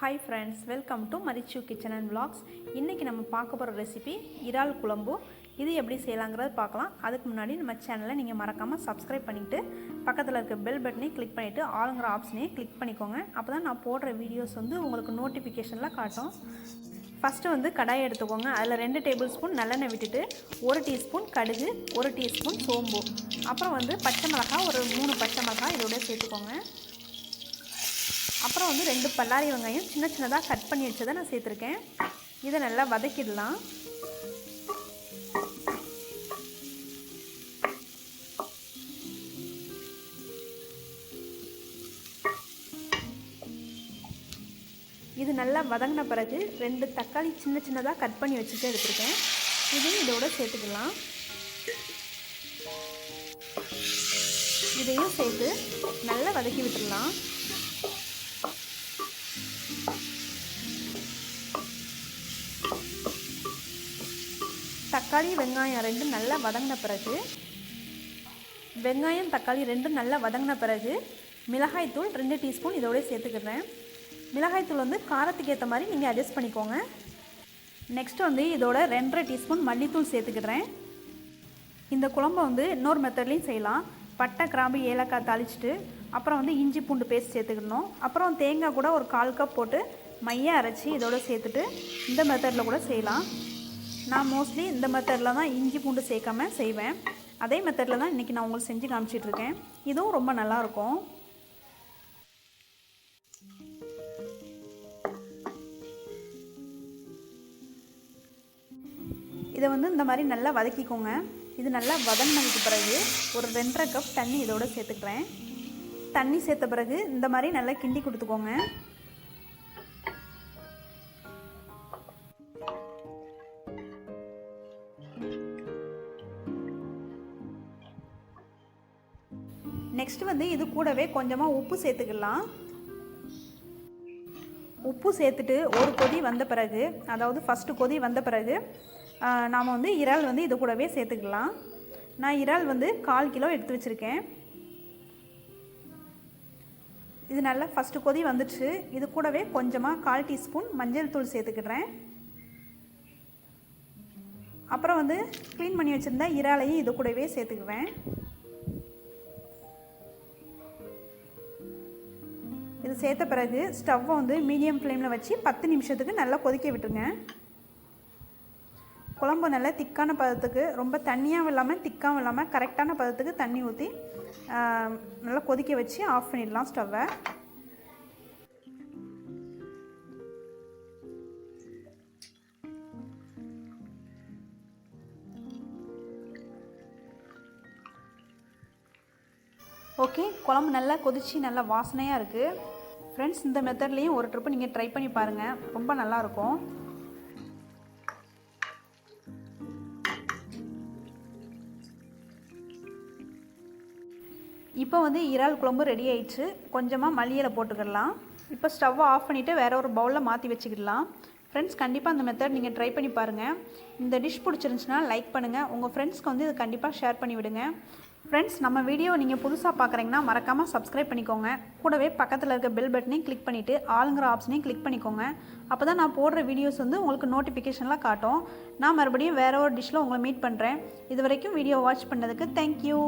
Hi friends, welcome to Marichu Kitchen and Vlogs. இன்னைக்கு நம்ம பார்க்க போற ரெசிபி இறால் குழம்பு. இது எப்படி செய்யலாம்ங்கறத பார்க்கலாம். அதுக்கு முன்னாடி நம்ம சேனலை நீங்க மறக்காம Subscribe பண்ணிட்டு பக்கத்துல இருக்க பெல் பட்டனை கிளிக் பண்ணிட்டு ஆல்ங்கற ஆப்ஷனை கிளிக் பண்ணிக்கோங்க. அப்பதான் நான் போடுற வீடியோஸ் வந்து உங்களுக்கு நோட்டிஃபிகேஷன்ல காட்டும். ஃபர்ஸ்ட் வந்து கடாய் எடுத்துக்கோங்க. அதுல 2 டேபிள்ஸ்பூன் நல்லெண்ணெய் விட்டுட்டு 1 டீஸ்பூன் கடுகு, 1 டீஸ்பூன் சோம்பு, அப்புறம் வந்து பச்சை மிளகாய் ஒரு 3 பச்சை மிளகாய் இதோட சேர்த்துக்கோங்க. அப்புறம் வந்து 2 பல்லாரி வெங்காயம் சின்ன சின்னதாக கட் பண்ணி வச்சதை நான் சேர்த்துருக்கேன். இதை நல்லா வதக்கிடலாம். இது நல்லா வதங்கின பிறகு 2 தக்காளி சின்ன சின்னதாக கட் பண்ணி வச்சுட்டு எடுத்துருக்கேன். இதையும் இதோட சேர்த்துக்கலாம். இதையும் சேர்த்து நல்லா வதக்கி விட்டுடலாம். தக்காளி வெங்காயம் 2 நல்லா வதங்கின பிறகு மிளகாய் தூள் 2 டீஸ்பூன் இதோட சேர்த்துக்கிறேன். மிளகாய் தூள் வந்து காரத்துக்கு ஏற்ற மாதிரி நீங்கள் அட்ஜஸ்ட் பண்ணிக்கோங்க. நெக்ஸ்ட் வந்து இதோட 2.5 டீஸ்பூன் மல்லித்தூள் சேர்த்துக்கிறேன். இந்த குழம்பை வந்து இன்னொரு மெத்தட்லையும் செய்யலாம். பட்டை, கிராம்பு, ஏலக்காய் தாளிச்சிட்டு அப்புறம் வந்து இஞ்சி பூண்டு பேஸ்ட் சேர்த்துக்கணும். அப்புறம் தேங்காய் கூட ஒரு 1/4 கப் போட்டு மையாக அரைச்சி இதோட சேர்த்துட்டு இந்த மெத்தடில் கூட செய்யலாம். நான் மோஸ்ட்லி இந்த மெத்தடில் தான் இஞ்சி பூண்டு சேர்க்காம செய்வேன். அதே மெத்தடில் தான் இன்றைக்கி நான் உங்களுக்கு செஞ்சு காமிச்சிட்ருக்கேன். இதுவும் ரொம்ப நல்லாயிருக்கும். இதை வந்து இந்த மாதிரி நல்லா வதக்கிக்கோங்க. இது நல்லா வதங்கினதுக்கு பிறகு ஒரு 2.5 கப் தண்ணி இதோட சேர்த்துக்கிறேன். தண்ணி சேர்த்த பிறகு இந்த மாதிரி நல்லா கிண்டி கொடுத்துக்கோங்க. நெக்ஸ்ட் வந்து இது கூடவே கொஞ்சமாக உப்பு சேர்த்துக்கலாம். உப்பு சேர்த்துட்டு ஒரு கொதி வந்த பிறகு, அதாவது ஃபஸ்ட்டு கொதி வந்த பிறகு நாம் வந்து இறால் வந்து இது கூடவே சேர்த்துக்கலாம். நான் இறால் வந்து 1/4 கிலோ எடுத்து வச்சுருக்கேன். இது நல்லா ஃபஸ்ட்டு கொதி வந்துடுச்சு. இது கூடவே கொஞ்சமாக 1/4 டீஸ்பூன் மஞ்சள் தூள் சேர்த்துக்கிறேன். அப்புறம் வந்து க்ளீன் பண்ணி வச்சுருந்தா இறாலையும் இது கூடவே சேர்த்துக்குவேன். இது சேர்த்த பிறகு ஸ்டவ்வை வந்து மீடியம் ஃப்ளேமில் வச்சு 10 நிமிஷத்துக்கு நல்லா கொதிக்க விட்டுருங்க. குழம்பு நல்லா திக்கான பதத்துக்கு, ரொம்ப தண்ணியாகவும் இல்லாமல் திக்காகவும் இல்லாமல் கரெக்டான பதத்துக்கு தண்ணி ஊற்றி நல்லா கொதிக்க வச்சு ஆஃப் பண்ணிடலாம் ஸ்டவ்வை. ஓகே, குழம்பு நல்லா கொதிச்சு நல்லா வாசனையாக இருக்குது. ஃப்ரெண்ட்ஸ், இந்த மெத்தட்லேயும் ஒரு ட்ரிப்பு நீங்கள் ட்ரை பண்ணி பாருங்கள். ரொம்ப நல்லாயிருக்கும். இப்போ வந்து இறால் குழம்பு ரெடி ஆயிடுச்சு. கொஞ்சமாக மல்லி இலை போட்டுக்கிடலாம். இப்போ ஸ்டவ்வை ஆஃப் பண்ணிவிட்டு வேறு ஒரு பவுலில் மாற்றி வச்சுக்கிடலாம். ஃப்ரெண்ட்ஸ், கண்டிப்பாக அந்த மெத்தட் நீங்கள் ட்ரை பண்ணி பாருங்கள். இந்த டிஷ் பிடிச்சிருந்துச்சுன்னா லைக் பண்ணுங்கள். உங்கள் ஃப்ரெண்ட்ஸ்க்கு வந்து இது கண்டிப்பாக ஷேர் பண்ணி விடுங்க. ஃப்ரெண்ட்ஸ், நம்ம வீடியோ நீங்கள் புதுசாக பார்க்குறீங்கன்னா மறக்காமல் Subscribe பண்ணிக்கோங்க. கூடவே பக்கத்தில் இருக்க பெல் பட்டனையும் கிளிக் பண்ணிவிட்டு ஆளுங்கிற ஆப்ஷனையும் கிளிக் பண்ணிக்கோங்க. அப்போ தான் நான் போடுற வீடியோஸ் வந்து உங்களுக்கு நோட்டிஃபிகேஷன்லாம் காட்டும். நான் மறுபடியும் வேறு ஒரு டிஷ்ஷில் உங்களை மீட் பண்ணுறேன். இது வரைக்கும் வீடியோ வாட்ச் பண்ணதுக்கு தேங்க்யூ.